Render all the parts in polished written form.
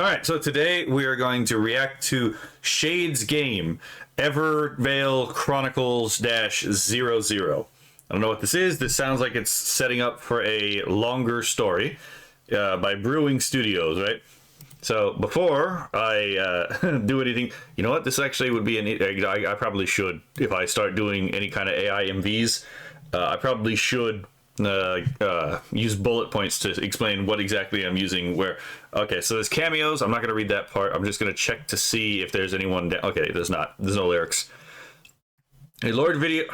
Alright, so today we are going to react to Shade's game, Evervale Chronicles -00. I don't know what this is. This sounds like it's setting up for a longer story by Brewing Studios, right? So before I do anything, you know what? This actually would be I probably should, if I start doing any kind of AI MVs, I probably should use bullet points to explain what exactly I'm using where. Okay, so there's cameos. I'm not going to read that part. I'm just going to check to see if there's anyone. Okay, there's not. There's no lyrics. A lore video.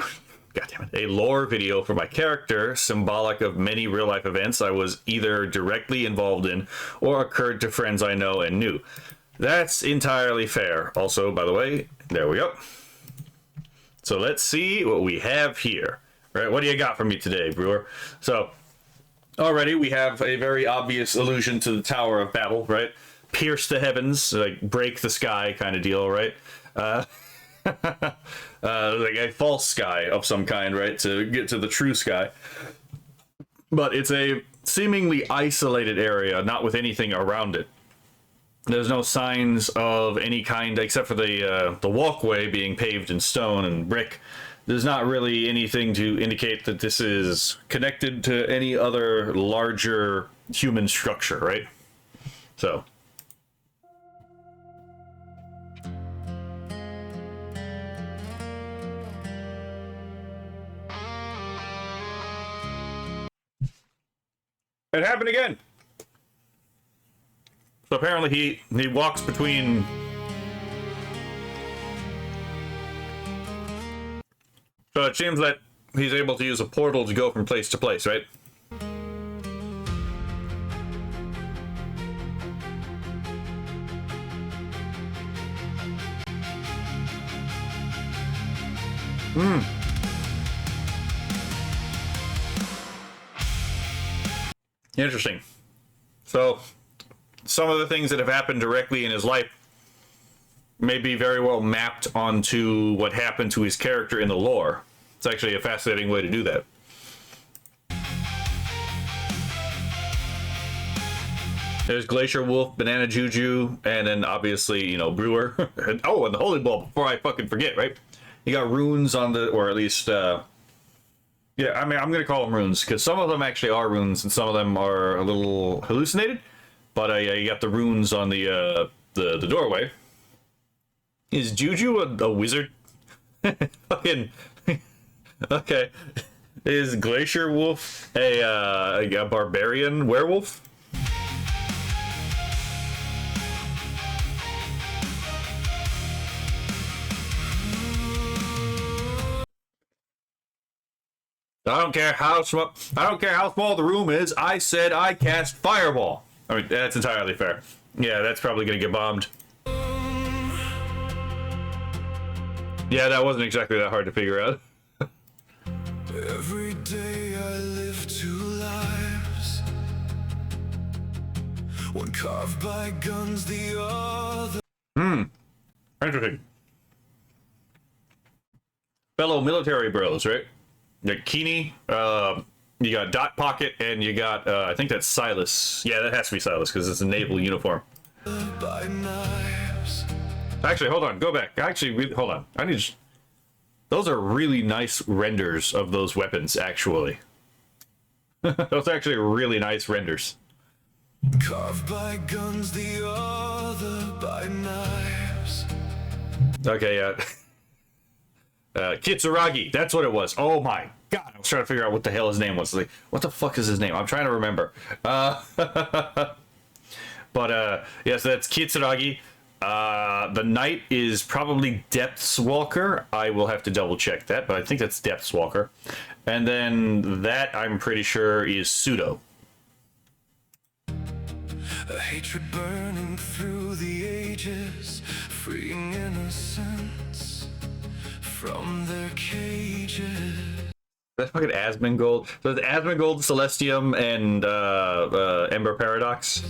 God damn it. A lore video for my character, symbolic of many real-life events I was either directly involved in or occurred to friends I know and knew. That's entirely fair. Also, by the way, there we go. So let's see what we have here. Right, what do you got for me today, Brewer? So, already we have a very obvious allusion to the Tower of Babel, right? Pierce the heavens, like break the sky kind of deal, right? Like a false sky of some kind, right? To get to the true sky. But it's a seemingly isolated area, not with anything around it. There's no signs of any kind except for the walkway being paved in stone and brick. There's not really anything to indicate that this is connected to any other larger human structure, right? So. It happened again. So apparently he walks between. So it seems that he's able to use a portal to go from place to place, right? Interesting. So some of the things that have happened directly in his life may be very well mapped onto what happened to his character in the lore. It's actually a fascinating way to do that. There's Glacier Wolf, Banana Juju, and then obviously, you know, Brewer. Oh, and the Holy Ball, before I fucking forget, right? You got runes on the, or at least, yeah, I mean, I'm going to call them runes, because some of them actually are runes, and some of them are a little hallucinated. But you got the runes on the doorway. Is Juju a wizard? Fucking okay. Is Glacier Wolf a barbarian werewolf? I don't care how small the room is. I said I cast fireball. I mean, that's entirely fair. Yeah, that's probably gonna get bombed. Yeah, that wasn't exactly that hard to figure out. Every day I live two lives, one carved by guns, the other. Interesting. Fellow military bros, right? You got Keeney, you got Dot Pocket, and you got, I think that's Silas. Yeah, that has to be Silas, because it's a naval uniform. By knives. Actually, hold on, go back. Actually, hold on. I need to... Those are really nice renders of those weapons, actually. Those are actually really nice renders. Carved by guns, the other by knives. Okay, yeah. Kitsuragi, that's what it was. Oh my god, I was trying to figure out what the hell his name was. Like, what the fuck is his name? I'm trying to remember. But yes, that's Kitsuragi. The knight is probably Depths Walker. I will have to double check that, but I think that's Depths Walker. And then that, I'm pretty sure, is Pseudo. A hatred burning through the ages, freeing innocence from their cages. That's fucking Asmongold. So it's Asmongold, Celestium, and Ember Paradox.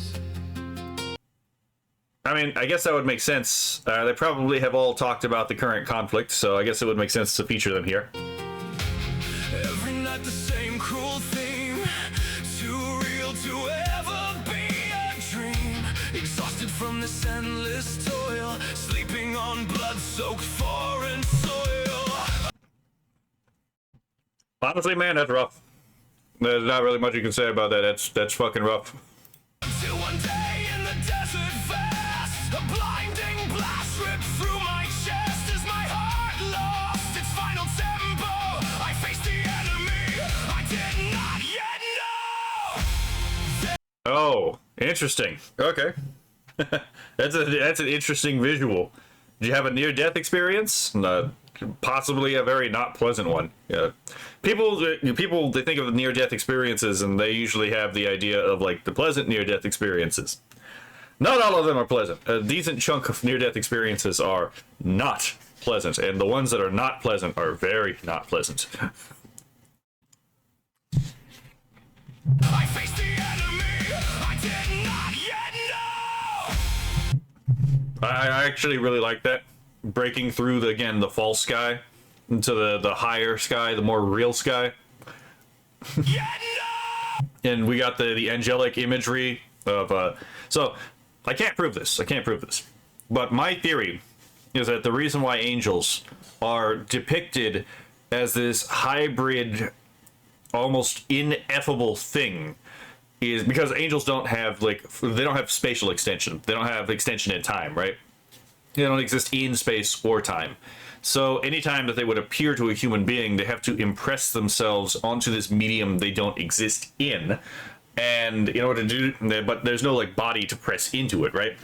I mean, I guess that would make sense. They probably have all talked about the current conflict, so I guess it would make sense to feature them here. Every night the same cruel theme, too real to ever be a dream. Exhausted exhausted from this endless toil, sleeping on blood-soaked foreign soil. Honestly, man, that's rough. There's not really much you can say about that. That's fucking rough. Until one day in the desert vast, a blinding blast ripped through my chest as my heart lost its final tempo. I faced the enemy I did not yet know. Oh, interesting. Okay. That's an interesting visual. Did you have a near-death experience? Possibly a very not pleasant one. Yeah. People they think of near-death experiences and they usually have the idea of like the pleasant near-death experiences. Not all of them are pleasant. A decent chunk of near-death experiences are not pleasant, and the ones that are not pleasant are very not pleasant. I faced the enemy I did not yet know. I actually really like that. Breaking through the false sky into the higher sky, the more real sky. And we got the angelic imagery of so I can't prove this. But my theory is that the reason why angels are depicted as this hybrid, almost ineffable thing is because angels don't have they don't have spatial extension. They don't have extension in time, right? They don't exist in space or time. So anytime that they would appear to a human being, they have to impress themselves onto this medium they don't exist in. And in order to do, but there's no like body to press into it, right?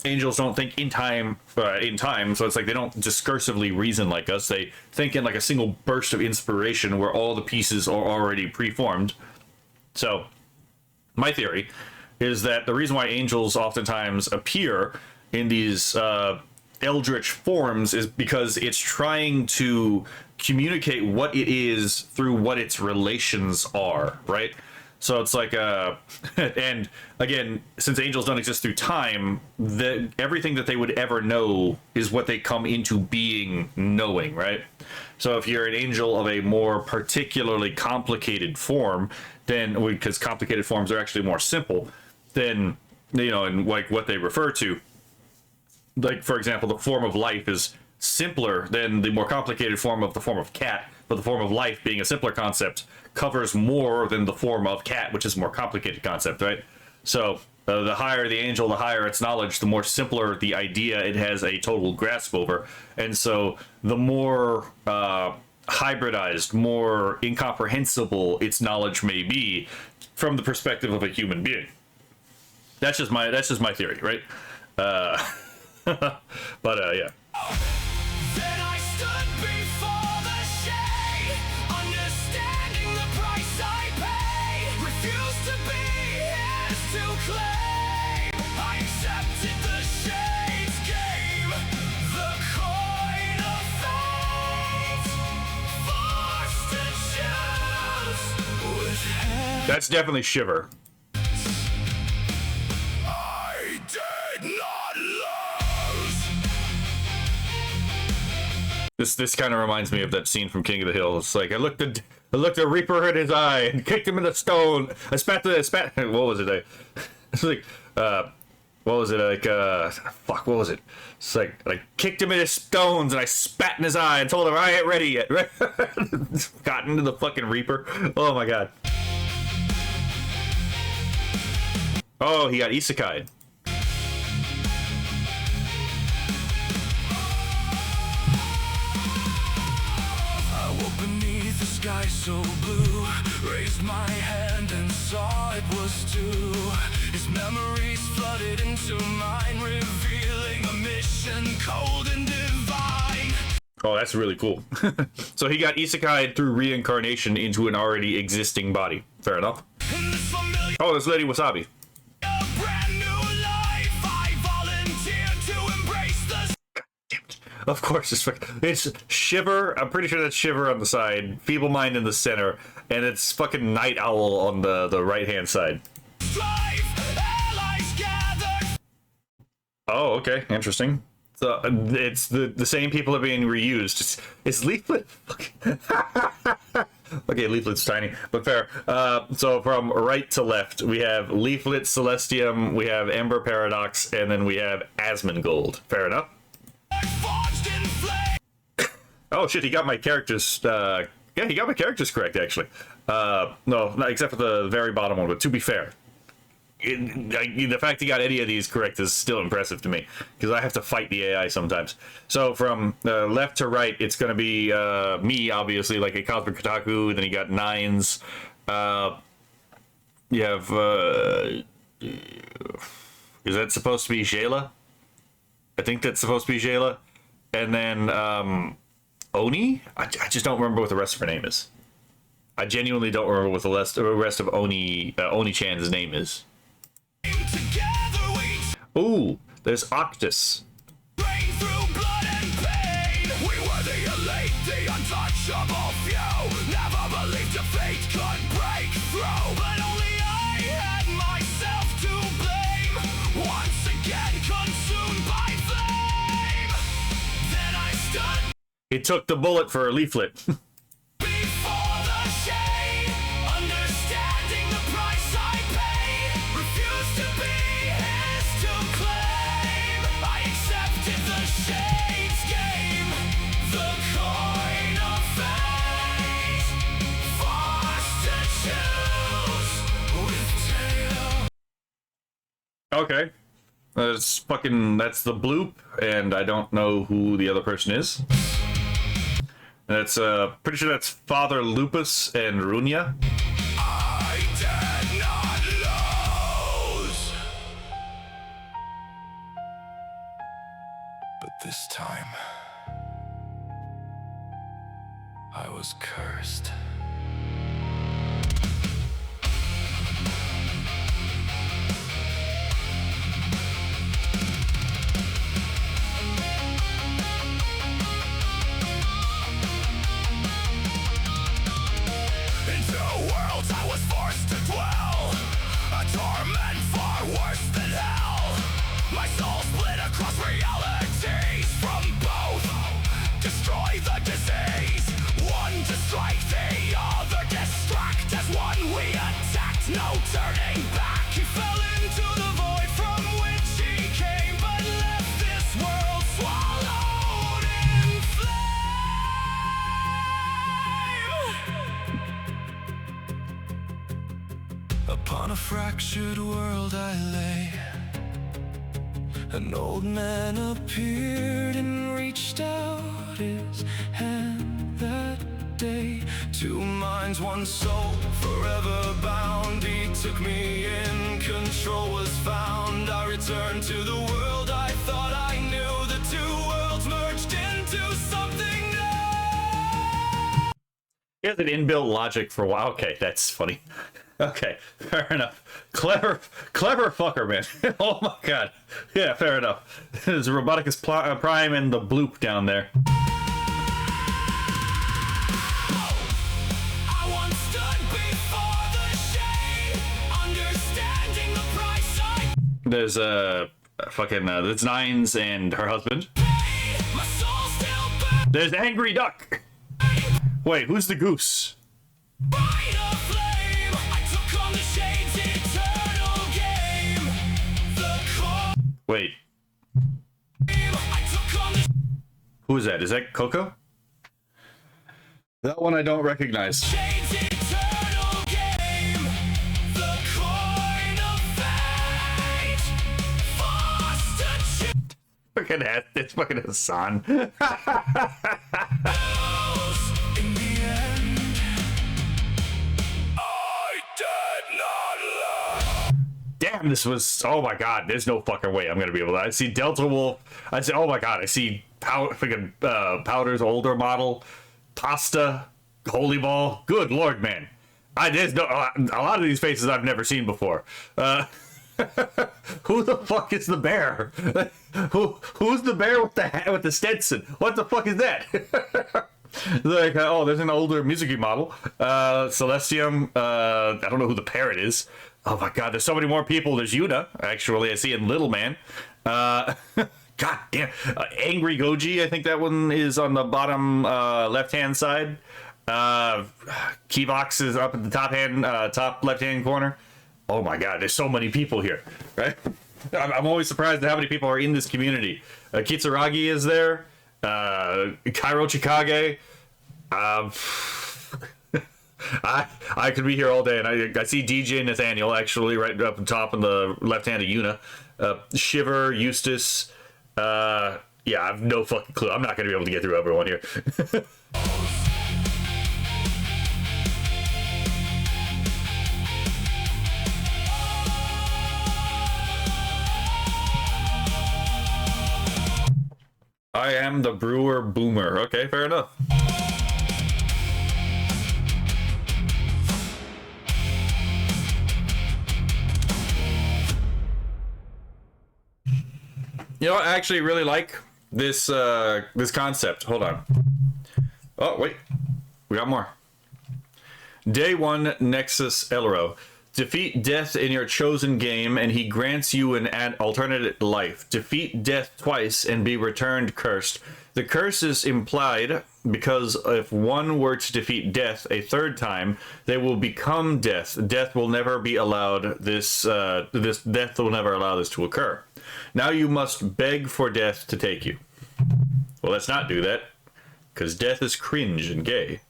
Angels don't think in time, so it's like they don't discursively reason like us. They think in like a single burst of inspiration where all the pieces are already preformed. So my theory is that the reason why angels oftentimes appear in these eldritch forms is because it's trying to communicate what it is through what its relations are, right? So it's like and again, since angels don't exist through time, everything that they would ever know is what they come into being knowing, right? So if you're an angel of a more particularly complicated form, then because complicated forms are actually more simple, then and like what they refer to, like for example, the form of life is simpler than the more complicated form of the form of cat, but the form of life being a simpler concept covers more than the form of cat, which is a more complicated concept, right? So the higher the angel, the higher its knowledge, the more simpler the idea it has a total grasp over. And so the more hybridized, more incomprehensible its knowledge may be from the perspective of a human being. That's just my theory, right? But yeah. Then I stood before the shade, understanding the price I pay. Refused to be his to claim. I accepted the shade's game, the coin of fate. Forced to choose which hand That's definitely Shiver. I did not lose. This kind of reminds me of that scene from King of the Hill. It's like I looked the Reaper in his eye and kicked him in the stone. I spat. What was it? It's like what was it? Like fuck. What was it? It's like I kicked him in his stones and I spat in his eye and told him I ain't ready yet. Got into the fucking Reaper. Oh my god. Oh, he got isekai'd. I woke beneath the sky so blue, raised my hand and saw it was two. His memories flooded into mine, revealing a mission cold and divine. Oh, that's really cool. So he got isekai'd through reincarnation into an already existing body. Fair enough. In this familiar Oh, this Lady Wasabi. brand new life, I volunteered to embrace the Of course, it's Shiver. I'm pretty sure that's Shiver on the side, Feeble Mind in the center, and it's fucking Night Owl on the right-hand side. strife, allies gathered. Oh, okay, interesting. So it's the same people are being reused. It's Leaflet. Okay, Leaflet's tiny, but fair. So from right to left, we have Leaflet, Celestium, we have Ember Paradox, and then we have Asmongold. Fair enough. Oh shit, he got my characters. Yeah, he got my characters correct actually. No, not except for the very bottom one. But to be fair, the fact he got any of these correct is still impressive to me because I have to fight the AI sometimes. So from left to right, it's going to be me, obviously, like a Cosmic Kotaku. Then you got Nines. You have. Is that supposed to be Jayla? I think that's supposed to be Jayla. And then Oni? I just don't remember what the rest of her name is. I genuinely don't remember what the rest of Oni-chan's name is. Ooh, there's Octus. Untouchable few, never believed defeat could break through, but only I had myself to blame. Once again consumed by flame, then I stood He took the bullet for a Leaflet. before the shade, understanding the price I paid, refused to be his to claim. I accepted the shade's game, the coin of fate, forced to choose with tail. Okay. That's the bloop, and I don't know who the other person is. That's pretty sure that's Father Lupus and Runia. I did not lose, but this time I was cursed. Into worlds I was forced to dwell, a torment far worse than hell. My soul split across realities from both. Destroy the disease, one to strike, the other distract. As one we attacked, no turning back. He fell into the void from which he came, but left this world swallowed in flame. Upon a fractured world I lay. An old man appeared and reached out his hand that day. Two minds, one soul, forever bound. He took me in, control was found. I returned to the world I thought I knew. The two worlds merged into something new. He has an inbuilt logic for why. Okay, that's funny. Okay, fair enough. Clever fucker, man. Oh my god. Yeah, fair enough. There's Roboticus Prime and the bloop down there. I once stood before the shade, understanding the price I There's there's Nines and her husband. paid. My soul still burns There's Angry Duck. Wait, who's the goose? bright aflame. I took on the shade's eternal game. The core Wait, I took on the who is that? Is that Coco? That one I don't recognize. shade's eternal game. The coin of fate, forced to choose. Fucking it's fucking Hassan. In the end, I did not love. Damn, this was. Oh my god, there's no fucking way I'm gonna be able to. I see Delta Wolf. I see. Oh my god, I see Powder's older model. Pasta. Holy Ball. Good lord, man. There's no. A lot of these faces I've never seen before. Who the fuck is the bear? Who's the bear with the Stetson? What the fuck is that? Like, oh, there's an older Mizuki model. Celestium. I don't know who the parrot is. Oh my god, there's so many more people. There's Yuna, actually. I see in Little Man. God damn. Angry Goji, I think that one is on the bottom left-hand side. Key box is up at the top left hand corner. Oh my god, there's so many people here, right? I'm always surprised at how many people are in this community. Kitsuragi is there. Kairo Chikage. I could be here all day, and I see DJ Nathaniel actually right up top on the left hand of Yuna. Shiver, Eustace. Yeah, I have no fucking clue. I'm not gonna be able to get through everyone here. I am the brewer boomer. Okay, fair enough. You know, I actually really like this this concept. Hold on. Oh, wait. We got more. Day 1, Nexus Elro. Defeat death in your chosen game, and he grants you an alternate life. Defeat death twice and be returned cursed. The curse is implied because if one were to defeat death a third time, they will become death. Death will never be allowed this death will never allow this to occur. Now you must beg for death to take you. Well, let's not do that, because death is cringe and gay.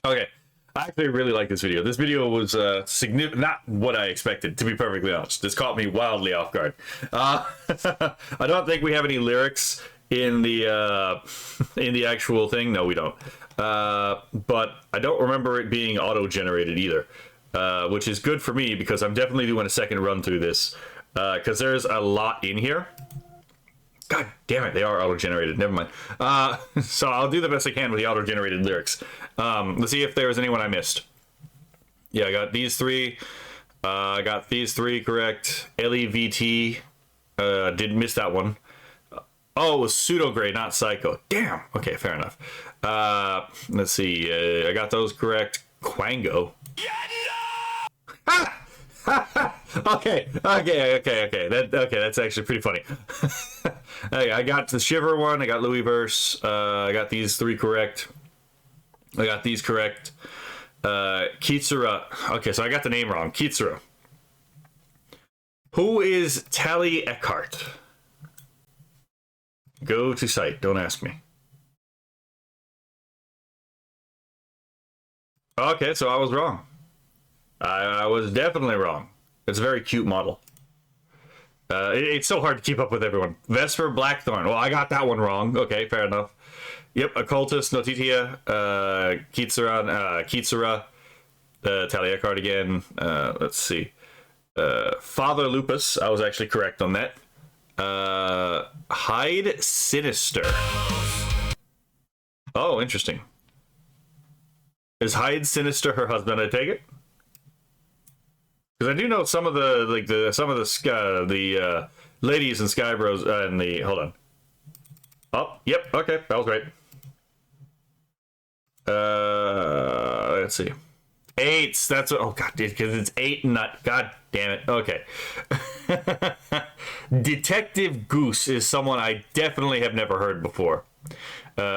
Okay. I actually really like this video. This video was not what I expected, to be perfectly honest. This caught me wildly off guard. I don't think we have any lyrics in the actual thing. No, we don't. But I don't remember it being auto-generated either, which is good for me because I'm definitely doing a second run through this because there's a lot in here. God damn it, they are auto-generated. Never mind. So I'll do the best I can with the auto-generated lyrics. Let's see if there's anyone I missed. Yeah, I got these three. I got these three correct. LEVT. Did miss that one. Oh, it was pseudo-gray, not psycho. Damn. Okay, fair enough. Let's see. I got those correct. Quango. Okay. That's actually pretty funny. Okay, I got the Shiver one. I got Louis verse. I got these three correct. I got these correct. Kitsura. Okay, so I got the name wrong. Kitsura. Who is Tally Eckhart? Go to site. Don't ask me. Okay, so I was wrong. I was definitely wrong. It's a very cute model. It's so hard to keep up with everyone. Vesper Blackthorn. Well, I got that one wrong. Okay, fair enough. Yep, Occultist, Notitia, Kitsura, Talia card again. Let's see. Father Lupus. I was actually correct on that. Hyde Sinister. Oh, interesting. Is Hyde Sinister her husband? I take it. Because I do know some of the ladies in Skybros and the hold on. Oh, yep, okay, that was right. Let's see. Eights, that's what, oh god, because it's 8 and not, god damn it. Okay. Detective Goose is someone I definitely have never heard before.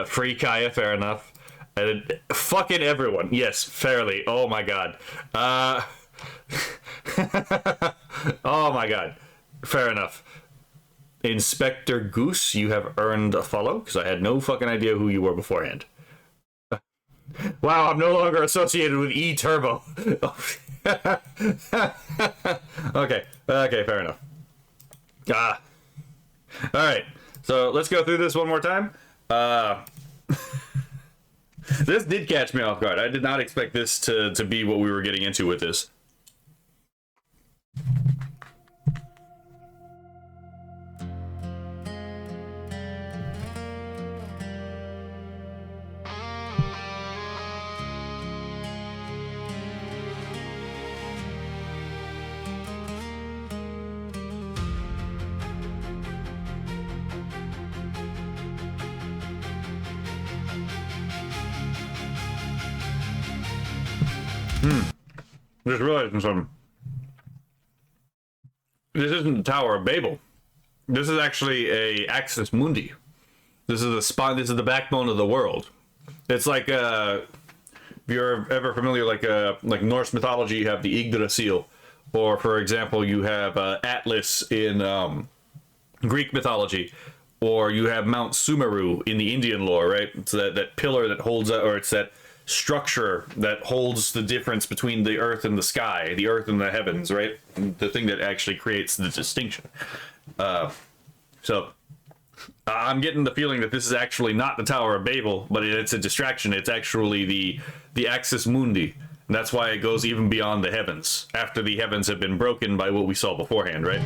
Free Kaya, fair enough. Fucking everyone, yes, fairly. Oh my god. Oh my god. Fair enough. Inspector Goose, you have earned a follow, because I had no fucking idea who you were beforehand. Wow, I'm no longer associated with E-Turbo. Okay, fair enough. Alright, so let's go through this one more time. This did catch me off guard. I did not expect this to be what we were getting into with this. Just realizing something. This isn't the Tower of Babel. This is actually a Axis Mundi. This is the spine. This is the backbone of the world. It's like if you're ever familiar, like Norse mythology, you have the Yggdrasil, or for example, you have Atlas in Greek mythology, or you have Mount Sumeru in the Indian lore, right? It's that pillar that holds, or it's that structure that holds the difference between the earth and the sky, the earth and the heavens, right? And the thing that actually creates the distinction. So I'm getting the feeling that this is actually not the Tower of Babel, but it's a distraction. It's actually the Axis Mundi. And that's why it goes even beyond the heavens, after the heavens have been broken by what we saw beforehand, right?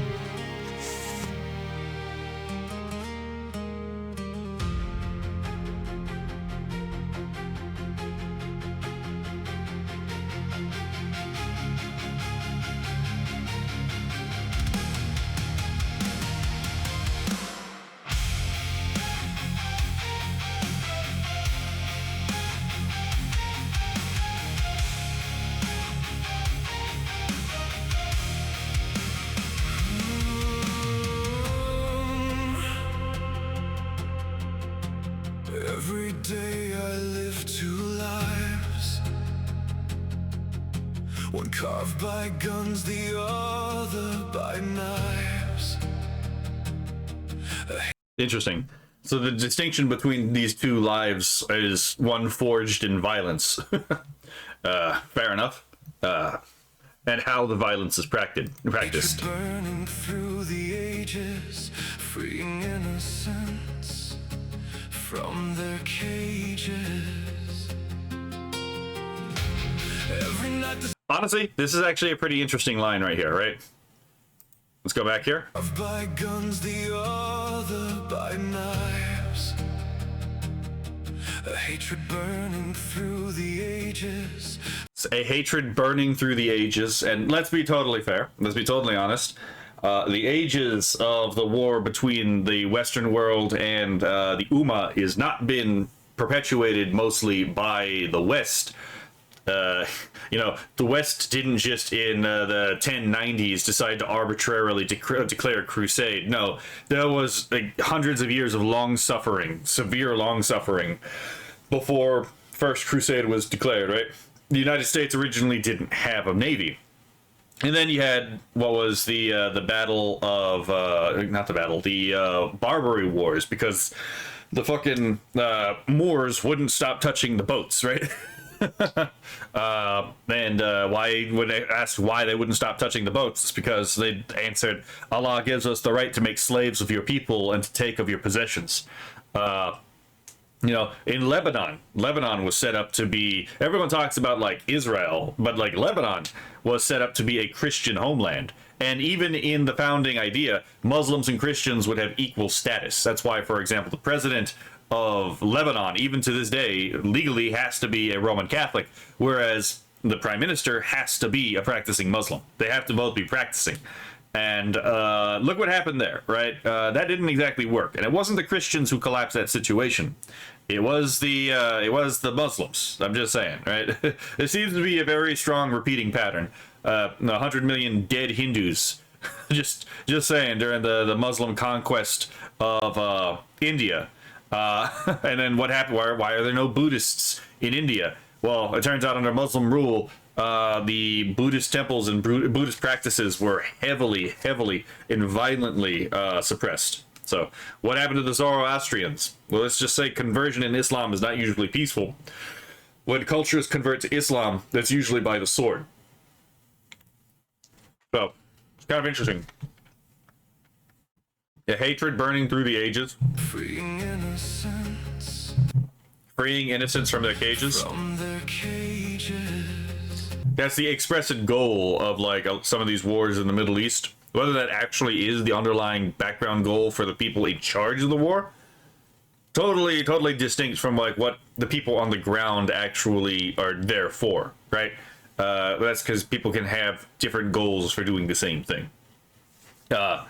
Every day I live two lives, one carved by guns, the other by knives. Interesting. So the distinction between these two lives is one forged in violence. Fair enough. And how the violence is practiced. Burning through the ages, freeing innocence from their cages. Every night Honestly, this is actually a pretty interesting line right here, right? Let's go back here. by guns, the other by knives. A hatred burning through the ages. It's a hatred burning through the ages, and let's be totally fair. Let's be totally honest. The ages of the war between the Western world and the Umma is not been perpetuated mostly by the West. You know, the West didn't just in the 1090s decide to arbitrarily declare crusade. No, there was like, hundreds of years of long suffering, severe long suffering, before First Crusade was declared, right? The United States originally didn't have a navy. And then you had what was the battle of not the battle, the Barbary Wars, because the fucking Moors wouldn't stop touching the boats, right? And why would they ask why they wouldn't stop touching the boats? It's because they answered, Allah gives us the right to make slaves of your people and to take of your possessions. You know, in Lebanon was set up to be, everyone talks about like Israel, but like Lebanon was set up to be a Christian homeland. And even in the founding idea, Muslims and Christians would have equal status. That's why, for example, the president of Lebanon, even to this day, legally has to be a Roman Catholic, whereas the prime minister has to be a practicing Muslim. They have to both be practicing. And look what happened there, right? That didn't exactly work, and it wasn't the Christians who collapsed that situation. It was the Muslims. I'm just saying, right? There seems to be a very strong repeating pattern. 100 million dead Hindus, just saying, during the Muslim conquest of India. And then what happened? Why are there no Buddhists in India? Well, it turns out under Muslim rule, the Buddhist temples and Buddhist practices were heavily and violently suppressed. So what happened to the Zoroastrians? Well, let's just say conversion in Islam is not usually peaceful. When cultures convert to Islam, that's usually by the sword. So it's kind of interesting. A hatred burning through the ages. Freeing innocence. Freeing innocents from their cages. From their cages. That's the expressed goal of like some of these wars in the Middle East. Whether that actually is the underlying background goal for the people in charge of the war, totally distinct from like what the people on the ground actually are there for, right? That's because people can have different goals for doing the same thing. Yeah,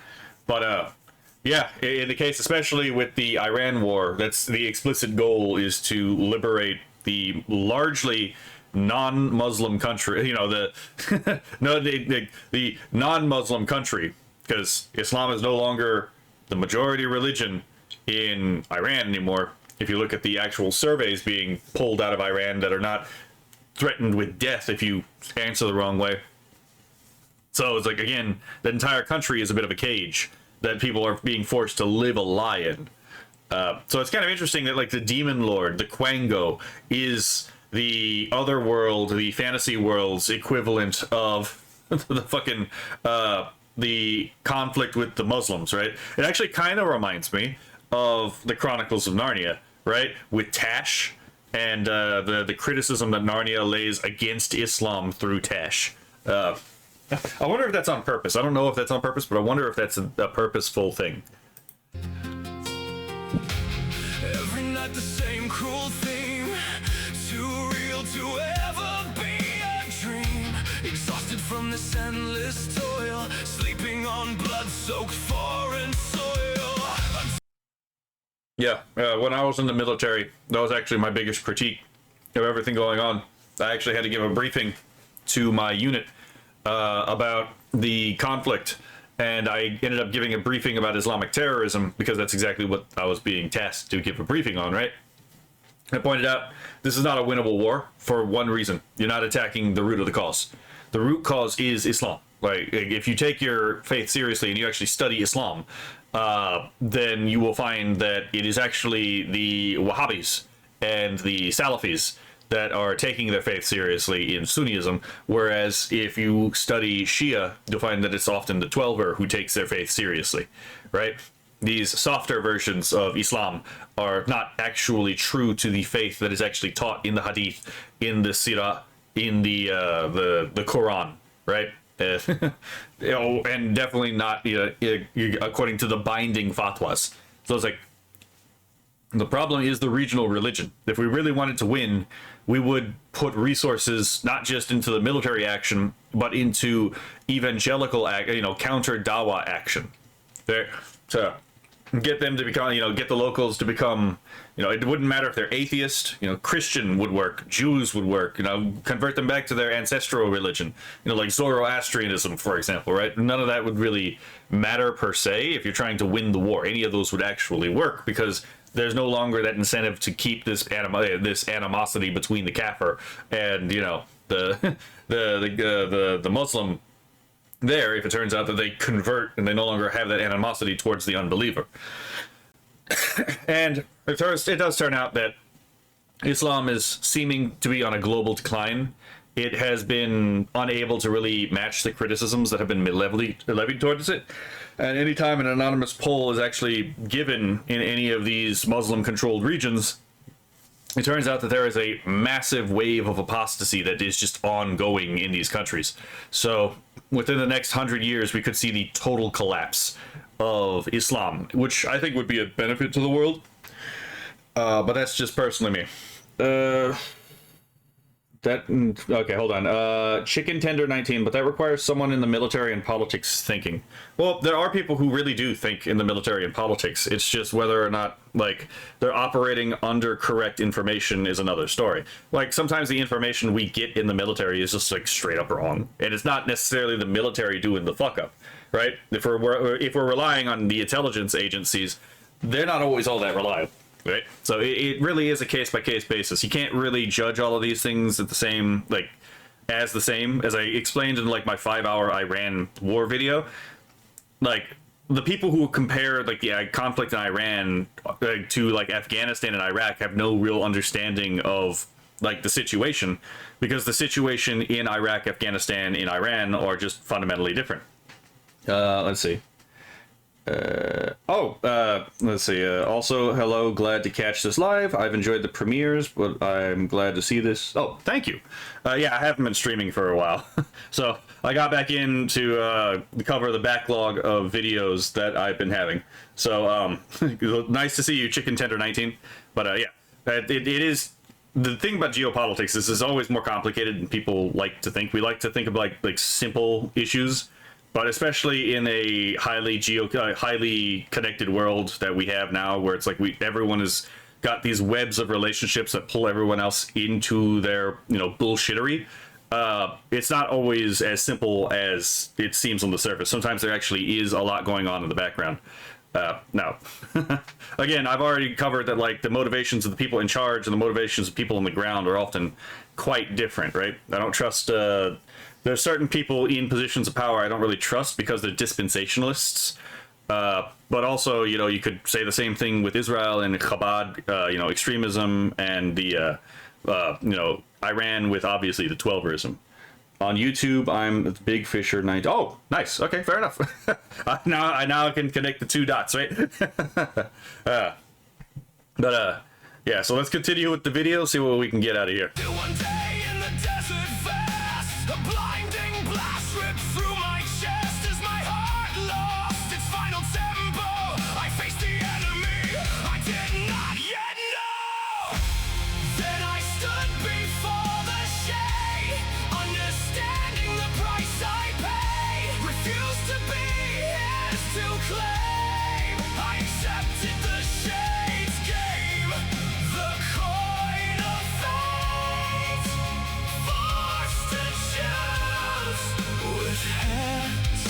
in the case, especially with the Iran war, that's the explicit goal is to liberate the largely non-Muslim country, you know, the the non-Muslim country, because Islam is no longer the majority religion in Iran anymore. if you look at the actual surveys being pulled out of Iran that are not threatened with death if you answer the wrong way. So it's like, again, the entire country is a bit of a cage that people are being forced to live a lie in. So it's kind of interesting that, like, the Demon Lord, the Quango, is the other world, the fantasy world's equivalent of the fucking the conflict with the Muslims, right? It actually kind of reminds me of the Chronicles of Narnia, right? With Tash and the criticism that Narnia lays against Islam through Tash. I wonder if that's on purpose. I don't know if that's on purpose, but I wonder if that's a purposeful thing. Every night the same cruel theme, too real to ever be a dream. Exhausted from this endless toil, sleeping on blood-soaked foreign soil. Yeah, when I was in the military, that was actually my biggest critique of everything going on. I actually had to give a briefing to my unit about the conflict, and I ended up giving a briefing about Islamic terrorism because that's exactly what I was being tasked to give a briefing on, right? I pointed out this is not a winnable war for one reason. You're not attacking the root of the cause. The root cause is Islam. Like, if you take your faith seriously and you actually study Islam, then you will find that it is actually the Wahhabis and the Salafis that are taking their faith seriously in Sunnism, whereas if you study Shia, you'll find that it's often the Twelver who takes their faith seriously, right? These softer versions of Islam are not actually true to the faith that is actually taught in the Hadith, in the Sirah, in the Quran, right? And definitely not according to the binding fatwas. So it's like, the problem is the regional religion. If we really wanted to win, we would put resources not just into the military action, but into evangelical, counter Dawa action. There, to get them to become, get the locals to become, it wouldn't matter if they're atheist, Christian would work, Jews would work, convert them back to their ancestral religion, like Zoroastrianism, for example, right? None of that would really matter per se if you're trying to win the war. Any of those would actually work because there's no longer that incentive to keep this animosity between the Kafir and the Muslim there, if it turns out that they convert and they no longer have that animosity towards the unbeliever. And it does turn out that Islam is seeming to be on a global decline. It has been unable to really match the criticisms that have been levied towards it. And anytime an anonymous poll is actually given in any of these Muslim-controlled regions, it turns out that there is a massive wave of apostasy that is just ongoing in these countries. So within the next 100 years, we could see the total collapse of Islam, which I think would be a benefit to the world. But that's just personally me. Okay, hold on. Chicken Tender 19, but that requires someone in the military and politics thinking. Well, there are people who really do think in the military and politics. It's just whether or not, like, they're operating under correct information is another story. Like, sometimes the information we get in the military is just, like, straight up wrong. And it's not necessarily the military doing the fuck up, right? If we're relying on the intelligence agencies, they're not always all that reliable. Right, so it really is a case-by-case basis. You can't really judge all of these things at the same, as I explained in like my 5-hour Iran war video. Like, the people who compare like the conflict in Iran to like Afghanistan and Iraq have no real understanding of like the situation, because the situation in Iraq, Afghanistan, and Iran are just fundamentally different. Let's see. Let's see. Also, hello, glad to catch this live. I've enjoyed the premieres, but I'm glad to see this. Oh, thank you. Yeah, I haven't been streaming for a while. So I got back in to cover the backlog of videos that I've been having. So nice to see you, Chicken Tender 19. But yeah, it is. The thing about geopolitics is it's always more complicated than people like to think. We like to think of like simple issues. But especially in a highly connected world that we have now, where it's like everyone has got these webs of relationships that pull everyone else into their bullshittery. It's not always as simple as it seems on the surface. Sometimes there actually is a lot going on in the background. No. Again, I've already covered that, like, the motivations of the people in charge and the motivations of people on the ground are often quite different, right? I don't trust, there's certain people in positions of power I don't really trust because they're dispensationalists. But also, you know, you could say the same thing with Israel and Chabad, you know, extremism, and the, you know, Iran with obviously the Twelverism. On YouTube, I'm Big Fisher 90. Oh, nice. Okay, fair enough. I now can connect the two dots, right? Yeah. So let's continue with the video. See what we can get out of here. One day in the desert fast, a blinding blast ripped through my chest as my heart lost its final tempo. I faced the enemy I did not yet know. Then I stood before the shade, understanding the price I paid. Refused to be his to claim. I accepted the shade's game, the coin of fate, forced to choose with hands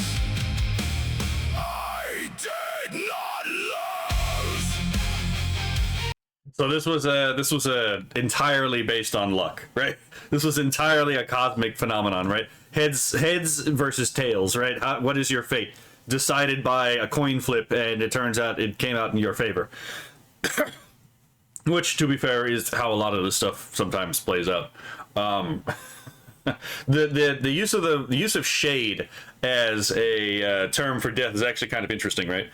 I did not lose. So this was entirely based on luck, right? This was entirely a cosmic phenomenon, right? Heads versus tails, right? What is your fate? Decided by a coin flip, and it turns out it came out in your favor. Which, to be fair, is how a lot of this stuff sometimes plays out. The use of shade as a term for death is actually kind of interesting, right?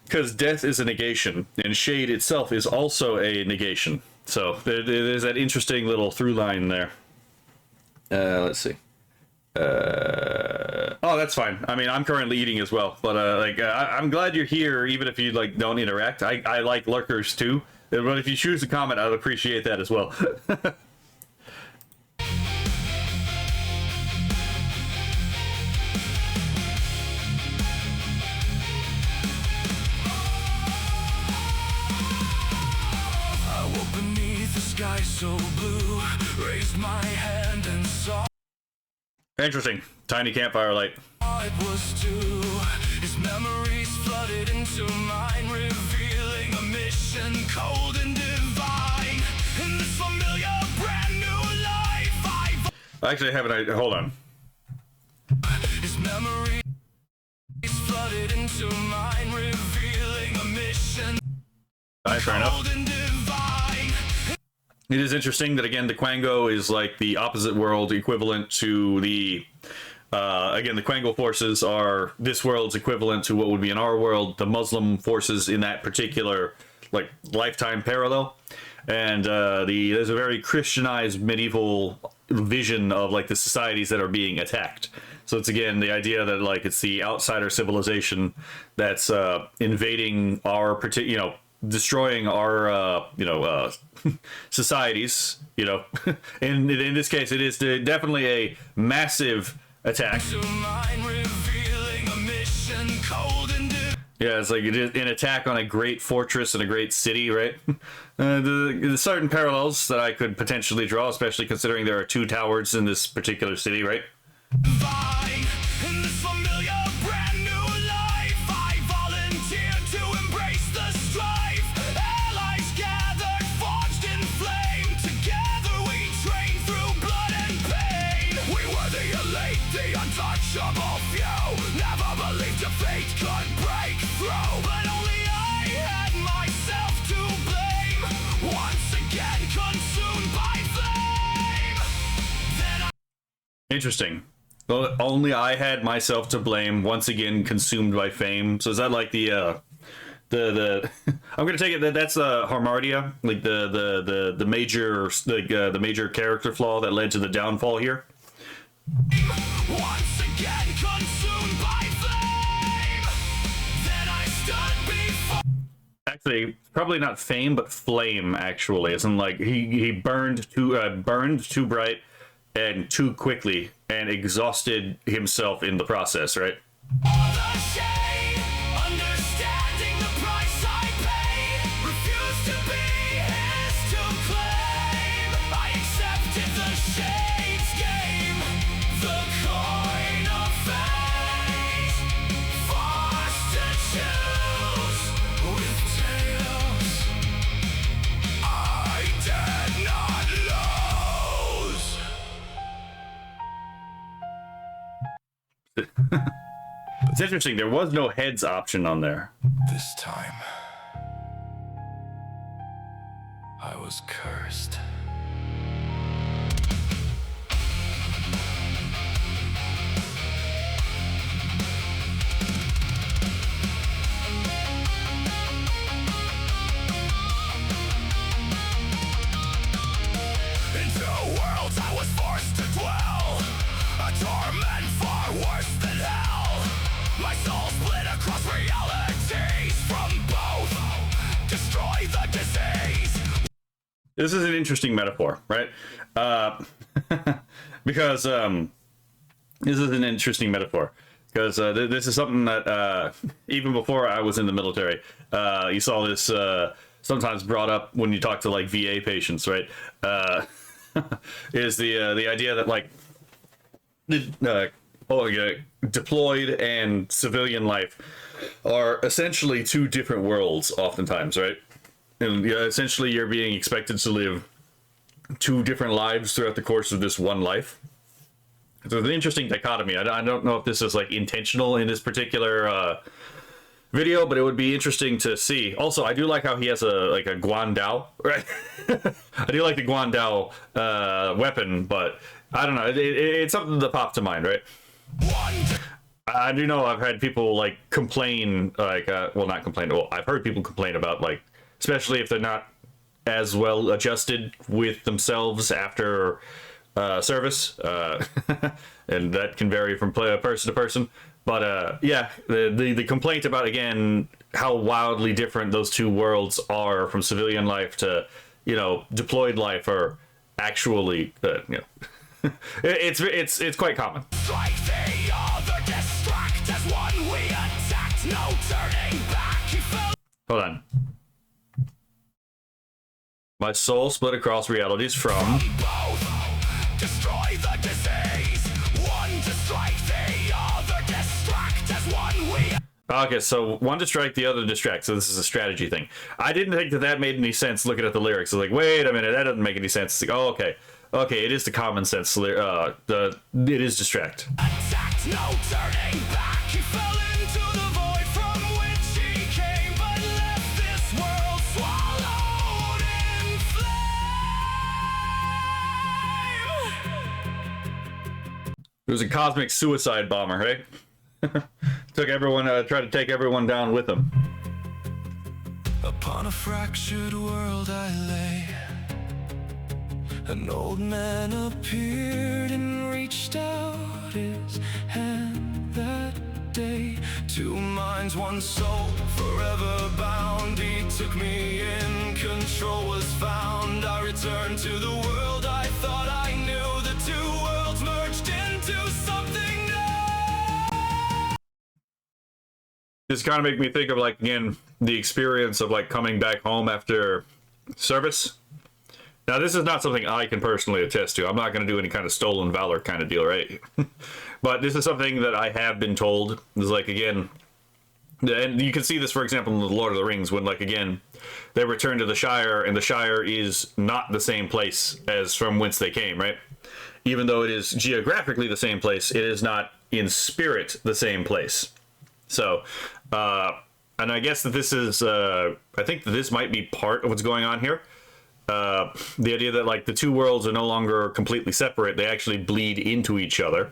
Because death is a negation, and shade itself is also a negation. So there's that interesting little through line there. Let's see. Oh, that's fine. I mean, I'm currently eating as well, but I'm glad you're here, even if you like don't interact. I like lurkers too, but if you choose to comment, I'd appreciate that as well. I woke beneath the sky so blue, raised my hand and saw Interesting. Tiny campfire light. it was too. His memories flooded into mine, revealing a mission cold and divine. In this familiar brand new life I Actually, I have an idea. Hold on. His memories flooded into mine, revealing a mission Alright, fair enough. cold and divine. It is interesting that, again, the Quango is like the opposite world equivalent to the... again, the Quango forces are this world's equivalent to what would be in our world, the Muslim forces in that particular, like, lifetime parallel. And there's a very Christianized medieval vision of, like, the societies that are being attacked. So it's, again, the idea that, like, it's the outsider civilization that's invading our particular, you know, destroying our, societies, you know. And in this case, it is definitely a massive attack. To mine, revealing a mission cold and divine. Yeah, it's like it is an attack on a great fortress and a great city, right? The certain parallels that I could potentially draw, especially considering there are two towers in this particular city, right? In this familiar brand new life, I volunteered to embrace the strife. Allies gathered, forged in flame. Together we trained through blood and pain. We were the elite, the untouchable few. Never believed defeat could break through. But only I had myself to blame. Once again consumed by flame. Then I Interesting. Well, only I had myself to blame, once again consumed by fame. So is that like the I'm gonna take it that that's Harmardia, like the major the major character flaw that led to the downfall here. once again consumed by flame. Then I stood before. Actually, probably not fame, but flame. Actually, it's in like he burned too bright and too quickly and exhausted himself in the process, right? All the shade, understanding the price I paid. Refused to be his to claim. I accepted the shade's game, the coin of fate, forced to choose It's interesting, there was no heads option on there. This time, I was cursed. Into worlds I was forced to dwell, a torment far worse than hell. My soul split across realities from both. Destroy the disease. This is an interesting metaphor, right? Because this is an interesting metaphor. Because this is something that even before I was in the military, you saw this sometimes brought up when you talk to like VA patients, right? Is the idea that like deployed and civilian life are essentially two different worlds, oftentimes, right? And essentially, you're being expected to live two different lives throughout the course of this one life. So it's an interesting dichotomy. I don't know if this is like intentional in this particular video, but it would be interesting to see. Also, I do like how he has a Guandao, right? I do like the Guandao weapon, but I don't know. It's something that popped to mind, right? I do know I've had people like complain, like, well, not complain. Well, I've heard people complain about like, especially if they're not as well adjusted with themselves after service, and that can vary from person to person. But yeah, the complaint about, again, how wildly different those two worlds are from civilian life to, you know, deployed life, or actually, you know, it's quite common. Strike the other, distract as one we attacked, no turning back. He fell. Hold on. My soul split across realities from. Both destroy the disease. One to strike the other, distract as one we. Okay, so one distract, the other distract. So this is a strategy thing. I didn't think that made any sense looking at the lyrics. I was like, wait a minute, that doesn't make any sense. It's like, oh, okay, it is the common sense. It is distract. Attacked, no turning back. He fell into the void from which he came, but left this world swallowed in flame. It was a cosmic suicide bomber, right? Took everyone, tried to take everyone down with him. Upon a fractured world I lay. An old man appeared and reached out his hand that day. Two minds, one soul, forever bound. He took me in, control was found. I returned to the world I thought I knew. The two worlds merged into something new. This kind of make me think of, like, again, the experience of like coming back home after service. Now, this is not something I can personally attest to. I'm not going to do any kind of stolen valor kind of deal, right? But this is something that I have been told. It's like, again, and you can see this, for example, in The Lord of the Rings, when, like, again, they return to the Shire, and the Shire is not the same place as from whence they came, right? Even though it is geographically the same place, it is not in spirit the same place. So, and I guess that this is, I think that this might be part of what's going on here. The idea that, like, the two worlds are no longer completely separate, they actually bleed into each other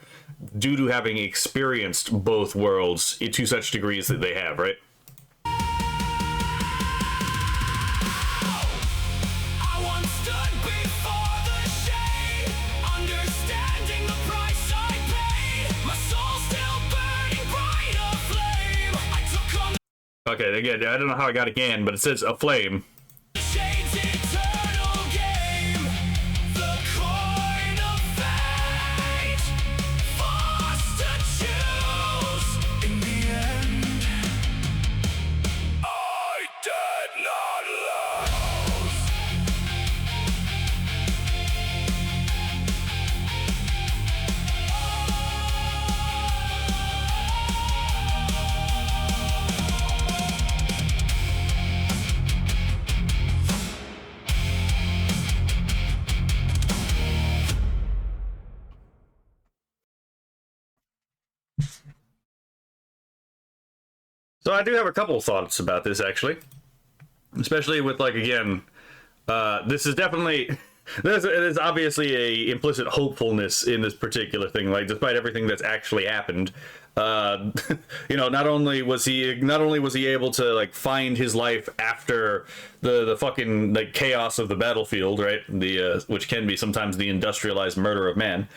due to having experienced both worlds to such degrees that they have, right? I once stood before the shade, understanding the price I paid. My soul still burning bright aflame. I took on Okay, again, I don't know how I got again, but it says a flame. the shade's eternal game. The coin of fate, forced to choose. In the end, I did not lose. So I do have a couple of thoughts about this, actually, especially with, like, again, this is definitely there's obviously a implicit hopefulness in this particular thing, like, despite everything that's actually happened. You know, not only was he able to, like, find his life after the fucking, like, chaos of the battlefield, right? The which can be sometimes the industrialized murder of man.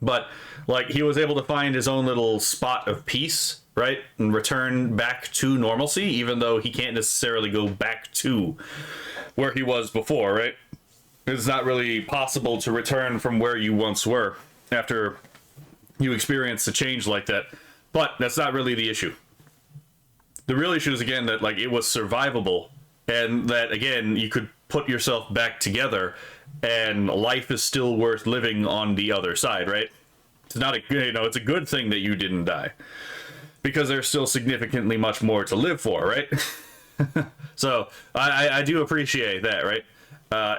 But, like, he was able to find his own little spot of peace, right? And return back to normalcy, even though he can't necessarily go back to where he was before, right? It's not really possible to return from where you once were after you experience a change like that. But that's not really the issue. The real issue is, again, that, like, it was survivable, and that, again, you could put yourself back together, and life is still worth living on the other side, right? It's not a, you know, it's a good thing that you didn't die, because there's still significantly much more to live for, right? So I do appreciate that, right?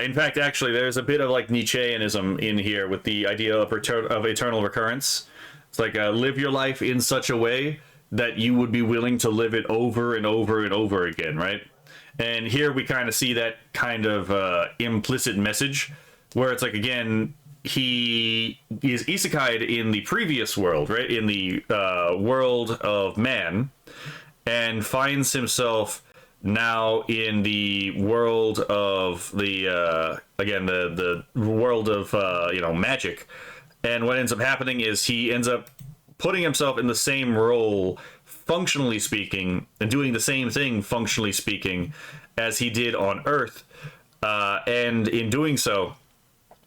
In fact, actually, there's a bit of, like, Nietzscheanism in here with the idea of eternal recurrence. It's like, live your life in such a way that you would be willing to live it over and over and over again, right? And here we kind of see that kind of implicit message, where it's like, again, he is isekai'd in the previous world, right? In the world of man, and finds himself now in the world of the again, the world of you know, magic. And what ends up happening is he ends up putting himself in the same role, functionally speaking, and doing the same thing, functionally speaking, as he did on Earth. And in doing so,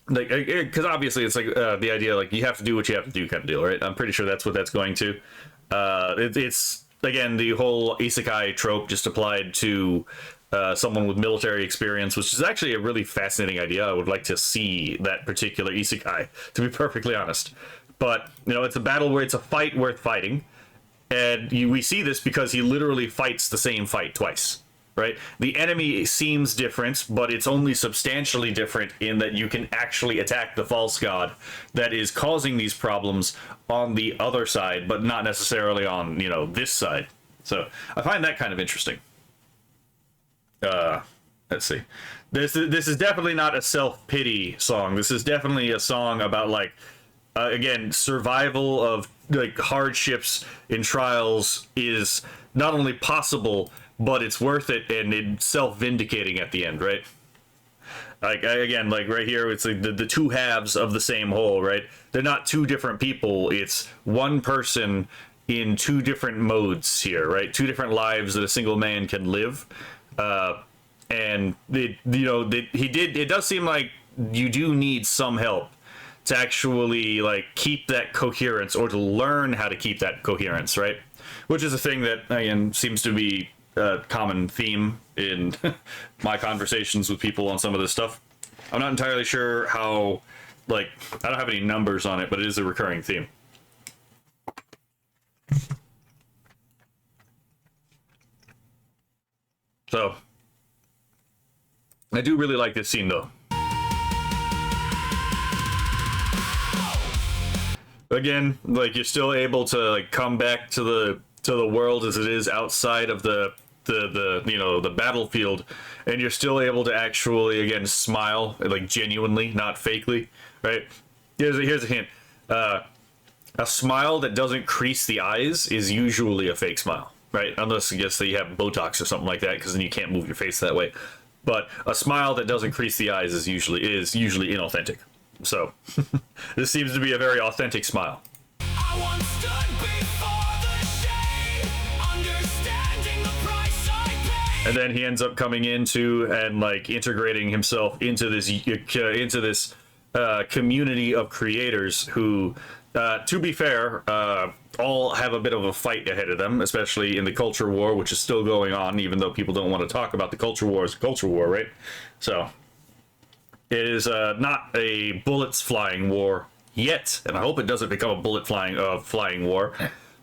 like, because obviously it's like the idea, like, you have to do what you have to do kind of deal, right? I'm pretty sure that's what that's going to. It's, again, the whole isekai trope just applied to someone with military experience, which is actually a really fascinating idea. I would like to see that particular isekai, to be perfectly honest. But, you know, it's a battle where it's a fight worth fighting. And we see this because he literally fights the same fight twice, right? The enemy seems different, but it's only substantially different in that you can actually attack the false god that is causing these problems on the other side, but not necessarily on, you know, this side. So I find that kind of interesting. Let's see. This is definitely not a self-pity song. This is definitely a song about, like, again, survival of, like, hardships and trials is not only possible, but it's worth it, and it's self-vindicating at the end, right? Like, again, like, right here, it's like the two halves of the same whole, right? They're not two different people. It's one person in two different modes here, right? Two different lives that a single man can live. And, you know, it does seem like you do need some help to actually, like, keep that coherence, or to learn how to keep that coherence, right? Which is a thing that, again, seems to be a common theme in my conversations with people on some of this stuff. I'm not entirely sure how, like, I don't have any numbers on it, but it is a recurring theme. So, I do really like this scene, though. Again, like, you're still able to, like, come back to the world as it is outside of the you know, the battlefield, and you're still able to actually, again, smile, like, genuinely, not fakely, right? Here's a hint. A smile that doesn't crease the eyes is usually a fake smile, right? Unless, I guess, that you have Botox or something like that, because then you can't move your face that way. But a smile that doesn't crease the eyes is usually inauthentic. So, this seems to be a very authentic smile. I once stood before the shade, understanding the price I paid. And then he ends up coming into and, like, integrating himself into this community of creators who, to be fair, all have a bit of a fight ahead of them, especially in the culture war, which is still going on, even though people don't want to talk about the culture war as a culture war, right? So, it is not a bullets flying war yet, and I hope it doesn't become a bullet flying war,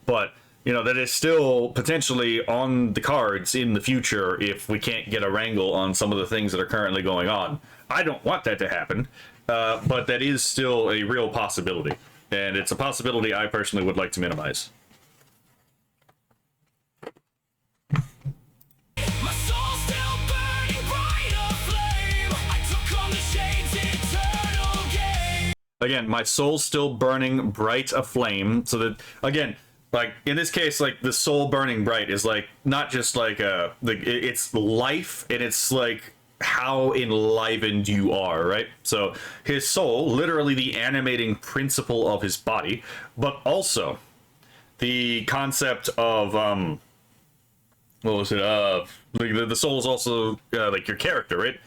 but, you know, that is still potentially on the cards in the future if we can't get a wrangle on some of the things that are currently going on. I don't want that to happen, but that is still a real possibility, and it's a possibility I personally would like to minimize. Again, my soul's still burning bright aflame, so that, again, like in this case, like the soul burning bright is like not just like it's life, and it's like how enlivened you are, right? So his soul, literally the animating principle of his body, but also the concept of what was it? Like the soul is also like your character, right?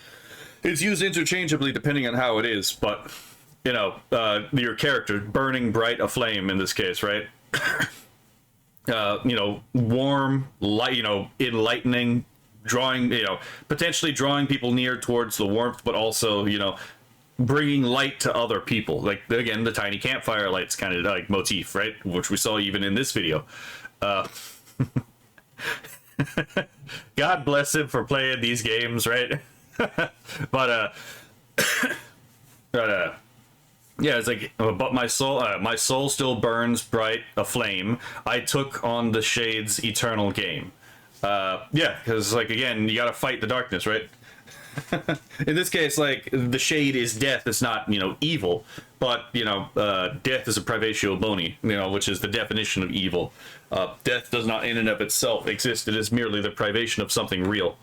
It's used interchangeably depending on how it is, but you know, your character burning bright aflame in this case, right? You know, warm, light, you know, enlightening, drawing, you know, potentially drawing people near towards the warmth, but also, you know, bringing light to other people. Like, again, the tiny campfire lights kind of like motif, right? Which we saw even in this video. God bless him for playing these games, right? but yeah, it's like, but my soul still burns bright aflame. I took on the Shade's eternal game. Yeah, because like again, you gotta fight the darkness, right? In this case, like the Shade is death. It's not, you know, evil, but you know, death is a privatio boni, you know, which is the definition of evil. Death does not, in and of itself, exist. It is merely the privation of something real.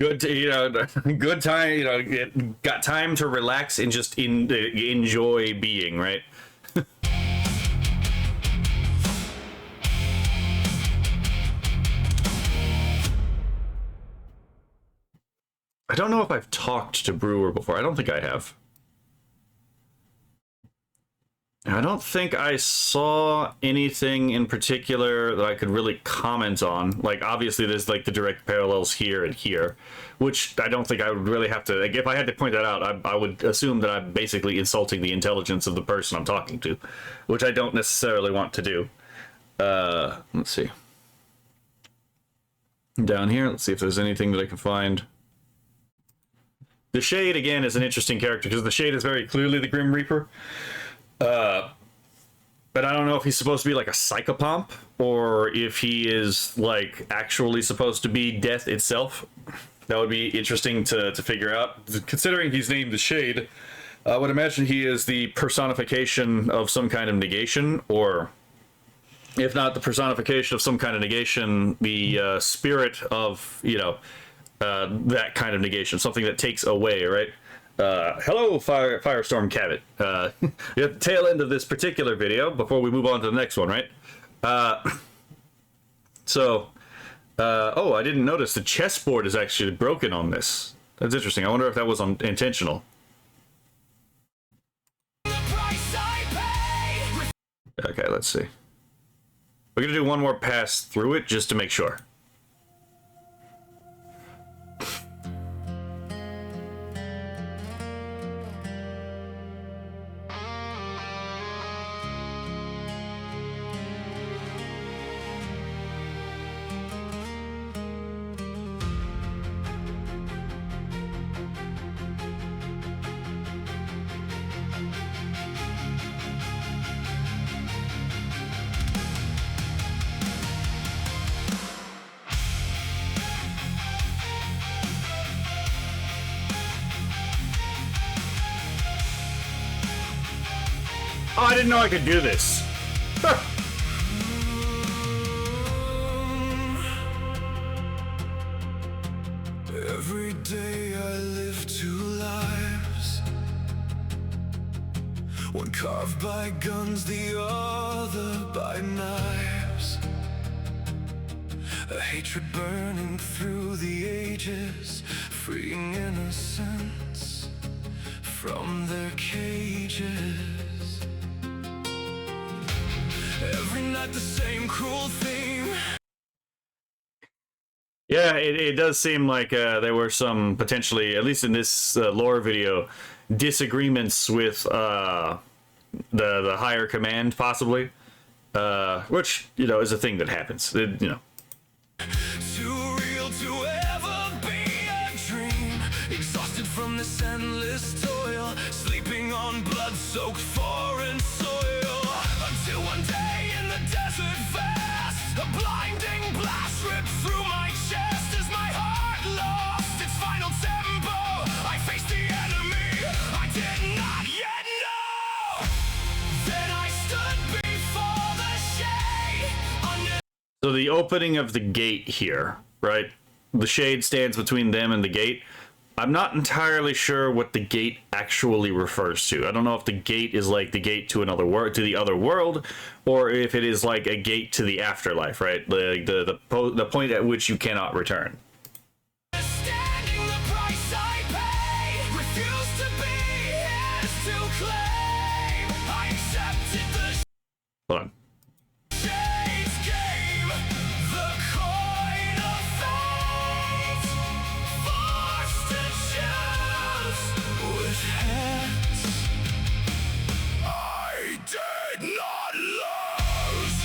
Good, you know, good time. You know, got time to relax and just enjoy being, right? I don't know if I've talked to Brewer before. I don't think I have. I don't think I saw anything in particular that I could really comment on. Like, obviously, there's like the direct parallels here and here, which I don't think I would really have to. Like, if I had to point that out, I would assume that I'm basically insulting the intelligence of the person I'm talking to, which I don't necessarily want to do. Let's see. Down here, let's see if there's anything that I can find. The Shade, again, is an interesting character because the Shade is very clearly the Grim Reaper. But I don't know if he's supposed to be like a psychopomp or if he is like actually supposed to be death itself. That would be interesting to figure out. Considering he's named the Shade, I would imagine he is the personification of some kind of negation, or if not the personification of some kind of negation, the spirit of, you know, that kind of negation, something that takes away, right? Hello, Firestorm Cabot. You're at the tail end of this particular video before we move on to the next one, right? Oh, I didn't notice the chessboard is actually broken on this. That's interesting. I wonder if that was intentional. Okay, let's see. We're gonna do one more pass through it just to make sure. Oh, I didn't know I could do this. Every day I live two lives, one carved by guns, the other by knives. A hatred burning through the ages, freeing innocence from their cages. Every night the same cruel theme. Yeah, it does seem like there were some potentially, at least in this lore video, disagreements with the higher command, possibly. Which, you know, is a thing that happens. You know. Too real to ever be a dream. Exhausted from this endless toil, sleeping on blood-soaked foreign soil. Until one day in the desert vast, a blinding blast ripped through my chest as my heart lost its final tempo. I faced the enemy I did not yet know. Then I stood before the shade under. So the opening of the gate here, right? The shade stands between them and the gate. I'm not entirely sure what the gate actually refers to. I don't know if the gate is like the gate to another world, to the other world, or if it is like a gate to the afterlife, right? The point at which you cannot return. Standing the price I pay, refuse to be his to claim. I accepted the Hold on. shades game, the coin of fate, forced to choose with hands I did not lose.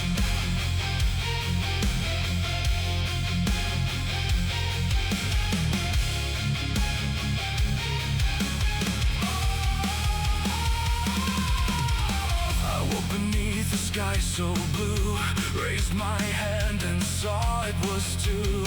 I woke beneath the sky so blue, raised my hand and saw it was two.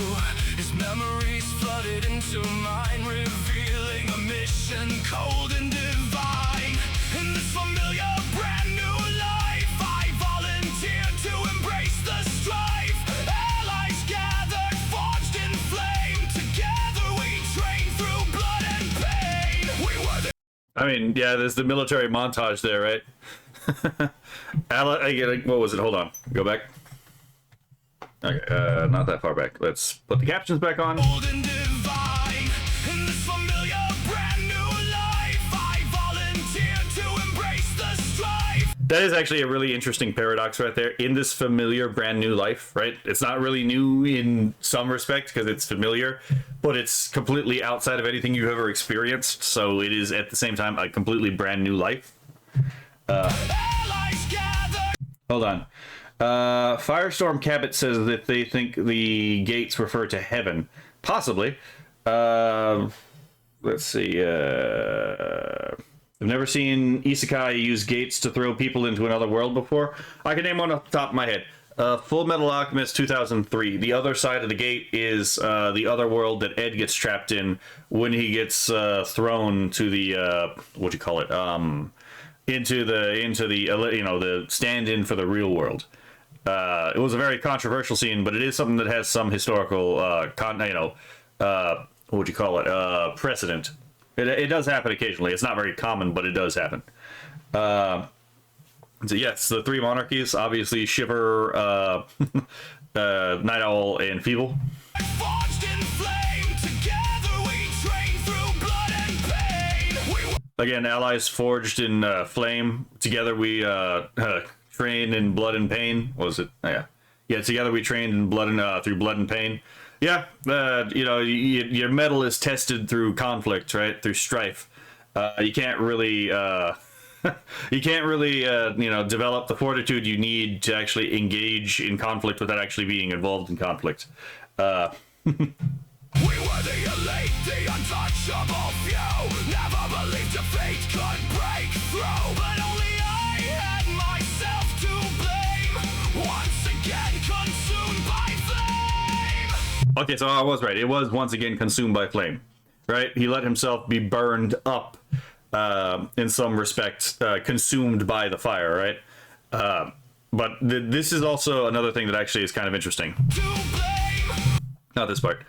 His memories flooded into mine, revealing a mission cold and divine. In this familiar brand new life, I volunteered to embrace the strife. Allies gathered, forged in flame. Together we trained through blood and pain. We were the I mean, yeah, there's the military montage there, right? What was it? Hold on. Go back. Okay, not that far back. Let's put the captions back on. old and divine. In this familiar brand new life, I volunteered to embrace the strife. That is actually a really interesting paradox right there. In this familiar, brand new life, right? It's not really new in some respect because it's familiar, but it's completely outside of anything you've ever experienced. So it is at the same time a completely brand new life. Allies gathered. Hold on. Firestorm Cabot says that they think the gates refer to heaven. Possibly. Let's see. I've never seen Isekai use gates to throw people into another world before. I can name one off the top of my head. Full Metal Alchemist 2003. The other side of the gate is the other world that Ed gets trapped in when he gets thrown to the what do you call it? Into the you know, the stand-in for the real world. It was a very controversial scene, but it is something that has some historical what would you call it? Precedent. It does happen occasionally. It's not very common, but it does happen. So yes, the three monarchies, obviously Shiver, Night Owl, and Feeble. Forged in flame. Together we trained through blood and pain. We were Again, allies forged in flame. Together we trained in blood and pain. What was it? Oh, yeah. Yeah, together we trained in blood and through blood and pain. Yeah, you know, your metal is tested through conflict, right? Through strife. You can't really you know, develop the fortitude you need to actually engage in conflict without actually being involved in conflict. We were the elite, the untouchable few. Never believed defeat could break through, but only I had myself to blame. Once again consumed by flame. Okay, so I was right. It was once again consumed by flame, right? He let himself be burned up, in some respect, consumed by the fire, right? But this is also another thing that actually is kind of interesting. To blame. Not this part.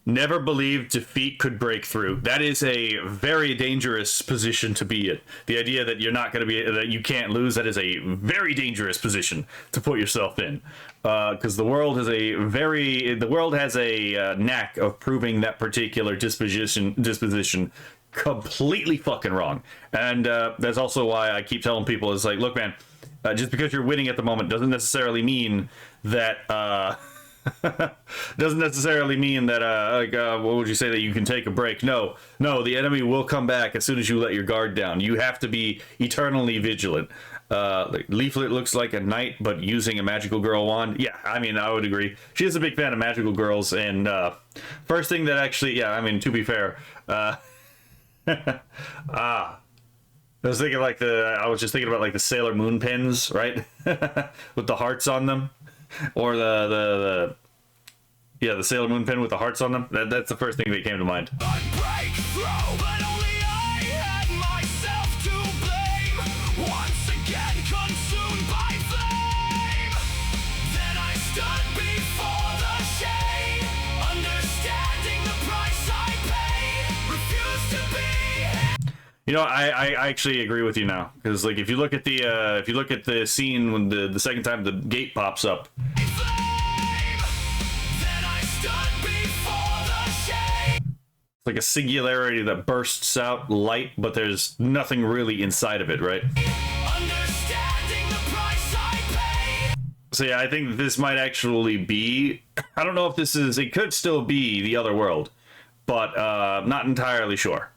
Never believed defeat could break through. That is a very dangerous position to be in. The idea that you're not going to be, that you can't lose, that is a very dangerous position to put yourself in. Because the world has a knack of proving that particular disposition completely fucking wrong. And that's also why I keep telling people, is like, look, man, just because you're winning at the moment doesn't necessarily mean that Doesn't necessarily mean that what would you say, that you can take a break. No, the enemy will come back as soon as you let your guard down. You have to be eternally vigilant. Leaflet looks like a knight but using a magical girl wand. Yeah, I mean, I would agree. She is a big fan of magical girls, and first thing that actually, yeah, I mean, to be fair, I was thinking I was just thinking about like the Sailor Moon pins, right? With the hearts on them, or the Sailor Moon pin with the hearts on them. That's the first thing that came to mind. You know, I actually agree with you now, because like if you look at the scene when the second time the gate pops up, it's like a singularity that bursts out light, but there's nothing really inside of it, right? So yeah, I think this might actually be, I don't know if this is, it could still be the other world, but not entirely sure.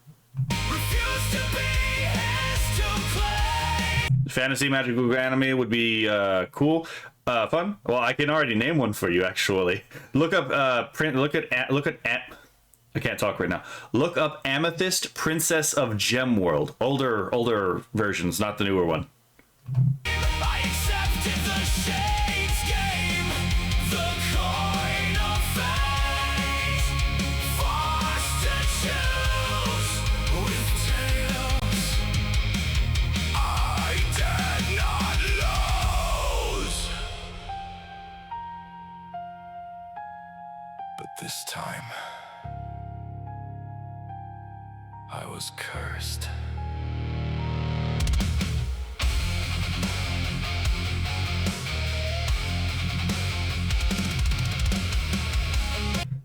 Fantasy magical anime would be cool, fun. Well, I can already name one for you actually. Look up I can't talk right now. Look up Amethyst, Princess of Gemworld. Older versions, not the newer one. I accepted the Shades game, the coin of fate, forced to choose with tails. I did not lose, but this time I was cursed.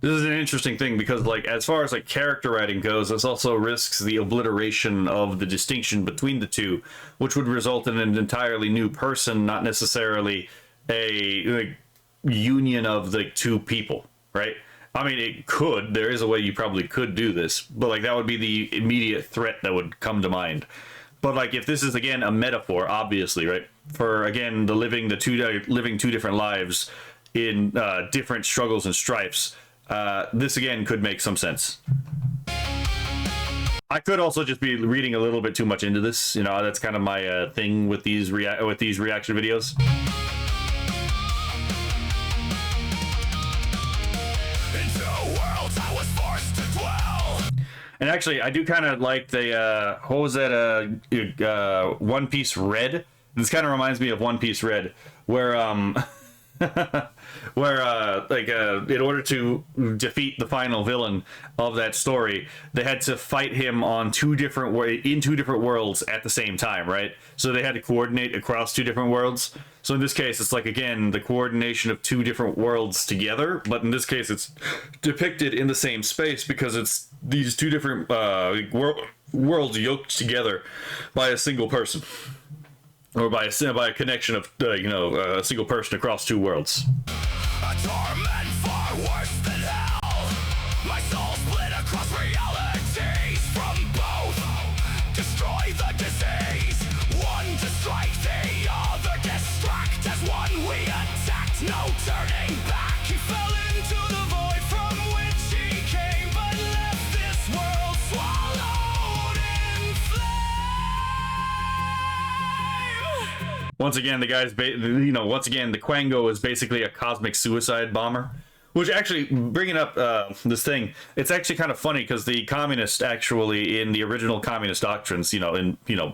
This is an interesting thing because, like, as far as like character writing goes, this also risks the obliteration of the distinction between the two, which would result in an entirely new person, not necessarily a like, union of the two people, right? I mean, it could. There is a way you probably could do this, but like that would be the immediate threat that would come to mind. But like, if this is again a metaphor, obviously, right, for again the living two different lives in different struggles and stripes, this again could make some sense. I could also just be reading a little bit too much into this. You know, that's kind of my thing with these reaction videos. And actually, I do kind of like the, what was that, One Piece Red? This kind of reminds me of One Piece Red, where, in order to defeat the final villain of that story, they had to fight him on two different worlds at the same time, right? So they had to coordinate across two different worlds. So in this case, it's like, again, the coordination of two different worlds together, but in this case, it's depicted in the same space because it's these two different worlds yoked together by a single person. Or by a connection of, a single person across two worlds. A torment far worse than hell. My soul split across realities from both. Destroy the disease. One to strike, the other distract. As one we attacked, no turning back. He fell into the void from which he came, but left this world swallowed in flame. Once again, the guy's, the Quango is basically a cosmic suicide bomber. Which actually, bringing up this thing, it's actually kind of funny because the communist actually, in the original communist doctrines,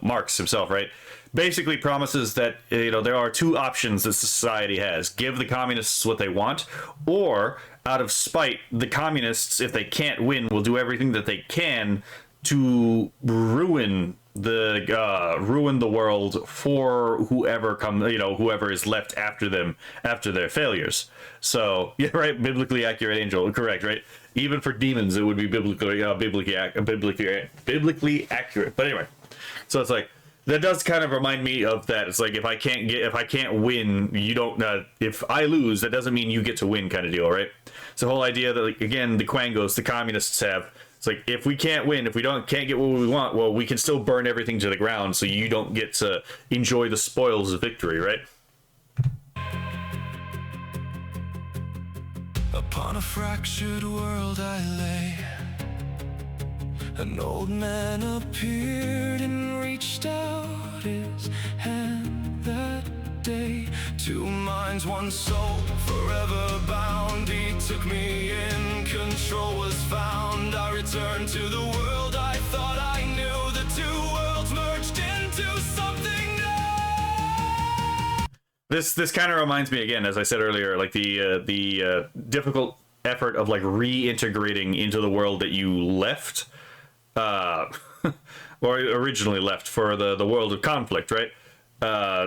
Marx himself, right, basically promises that, there are two options that society has. Give the communists what they want, or out of spite, the communists, if they can't win, will do everything that they can to ruin the world for whoever is left after them after their failures. So yeah, right, biblically accurate angel, correct, right? Even for demons, it would be biblically accurate. But anyway, so it's like That does kind of remind me of that. It's like if I can't win, you don't. If I lose, that doesn't mean you get to win, kind of deal, right? It's the whole idea that, like, again, the Quangos, the communists have. It's like if we can't win, if we can't get what we want, well, we can still burn everything to the ground, so you don't get to enjoy the spoils of victory, right? Upon a fractured world I lay. An old man appeared and reached out his hand that day. Two minds, one soul, forever bound. He took me in, control was found. I returned to the world I thought I knew. The two worlds merged into something new. This kind of reminds me, again, as I said earlier, like the difficult effort of like reintegrating into the world that you left. Or originally left for the world of conflict, right?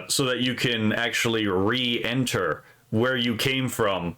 So that you can actually re-enter where you came from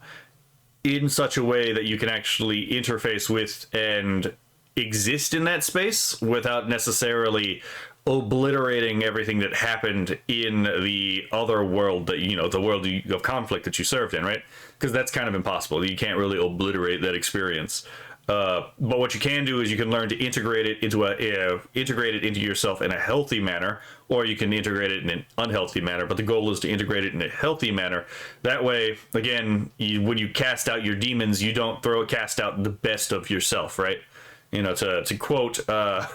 in such a way that you can actually interface with and exist in that space without necessarily obliterating everything that happened in the other world that, you know, the world of conflict that you served in, right? Because that's kind of impossible. You can't really obliterate that experience. But what you can do is you can learn to integrate it into yourself in a healthy manner, or you can integrate it in an unhealthy manner. But the goal is to integrate it in a healthy manner. That way, again, when you cast out your demons, you don't cast out the best of yourself, right? You know, to quote, I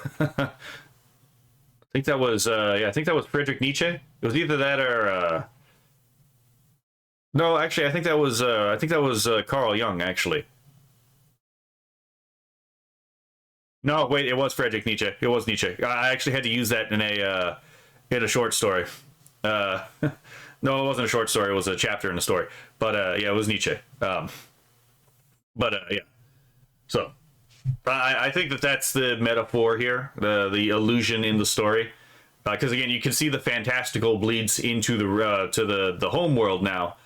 think that was Friedrich Nietzsche. It was either that or no, actually, I think that was Carl Jung, actually. No, wait, it was Friedrich Nietzsche. It was Nietzsche. I actually had to use that in a short story. No, it wasn't a short story. It was a chapter in a story. But yeah, it was Nietzsche. Yeah. So I think that's the metaphor here, the illusion in the story, because again, you can see the fantastical bleeds into the home world now.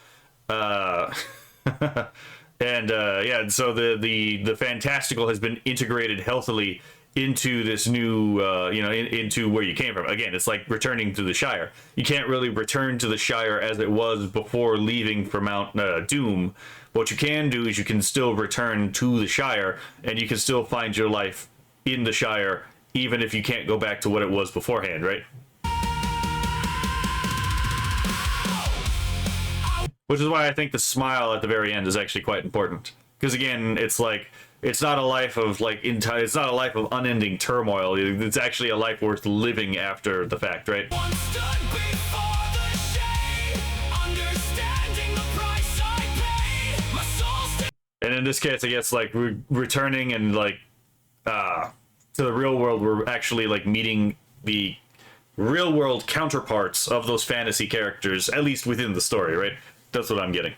And yeah, so the fantastical has been integrated healthily into this new, into where you came from. Again, it's like returning to the Shire. You can't really return to the Shire as it was before leaving for Mount Doom. What you can do is you can still return to the Shire, and you can still find your life in the Shire, even if you can't go back to what it was beforehand, right? Which is why I think the smile at the very end is actually quite important. Because again, it's like, it's not a life of it's not a life of unending turmoil. It's actually a life worth living after the fact, right? One stood before the shade, understanding the price I paid. My soul and in this case, I guess like returning and like to the real world, we're actually like meeting the real world counterparts of those fantasy characters, at least within the story, right? That's what I'm getting.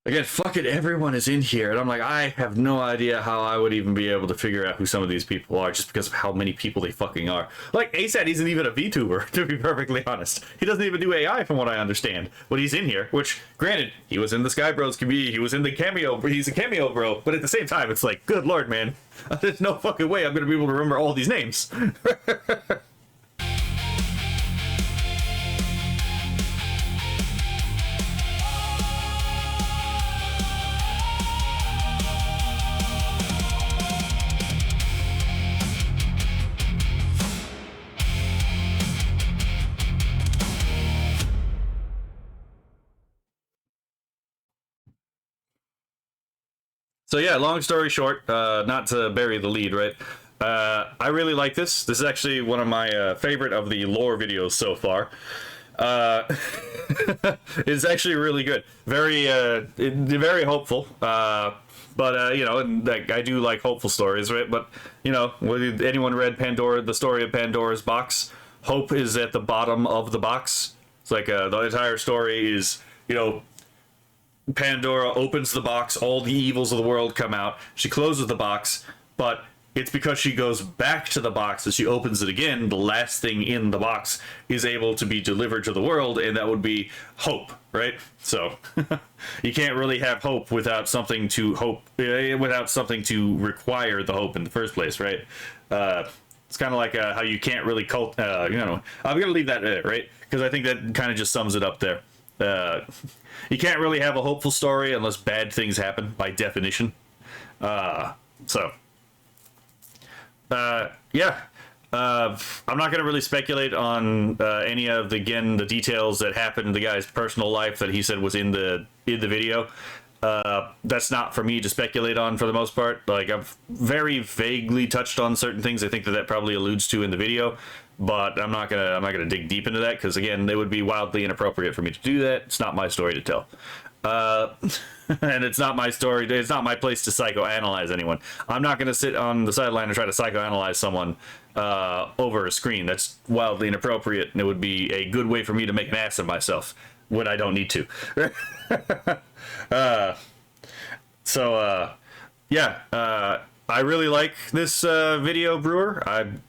Again, fuck it, everyone is in here, and I'm like, I have no idea how I would even be able to figure out who some of these people are, just because of how many people they fucking are. Like, ASAT isn't even a VTuber, to be perfectly honest. He doesn't even do AI, from what I understand. But he's in here, which, granted, he was in the Sky Bros community, he was in the cameo, he's a cameo bro, but at the same time, it's like, good lord, man. There's no fucking way I'm gonna be able to remember all these names. So yeah, long story short, not to bury the lead, right? I really like this. This is actually one of my favorite of the lore videos so far. It's actually really good. Very hopeful. But you know, and like, I do like hopeful stories, right? But you know, anyone read the story of Pandora's box? Hope is at the bottom of the box. It's like the entire story is, you know, Pandora opens the box, all the evils of the world come out. She closes the box, but it's because she goes back to the box as she opens it again. The last thing in the box is able to be delivered to the world, and that would be hope, right? So you can't really have hope without something to without something to require the hope in the first place, right? It's kind of like how you can't really I'm gonna leave that there, right? Because I think that kind of just sums it up there. You can't really have a hopeful story unless bad things happen, by definition. I'm not going to really speculate on any of the details that happened in the guy's personal life that he said was in the video. That's not for me to speculate on for the most part. Like, I've very vaguely touched on certain things I think that probably alludes to in the video, but I'm not gonna dig deep into that, because again, it would be wildly inappropriate for me to do that. It's not my story to tell. And it's not my story. It's not my place to psychoanalyze anyone. I'm not going to sit on the sideline and try to psychoanalyze someone over a screen. That's wildly inappropriate, and it would be a good way for me to make an ass of myself when I don't need to. I really like this video, Brewer. I'm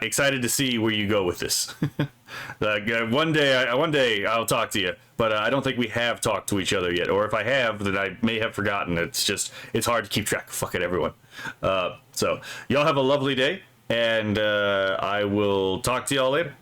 excited to see where you go with this. One day I'll talk to you, but I don't think we have talked to each other yet. Or if I have, then I may have forgotten. It's hard to keep track. Fuck it, everyone. So y'all have a lovely day, and I will talk to y'all later.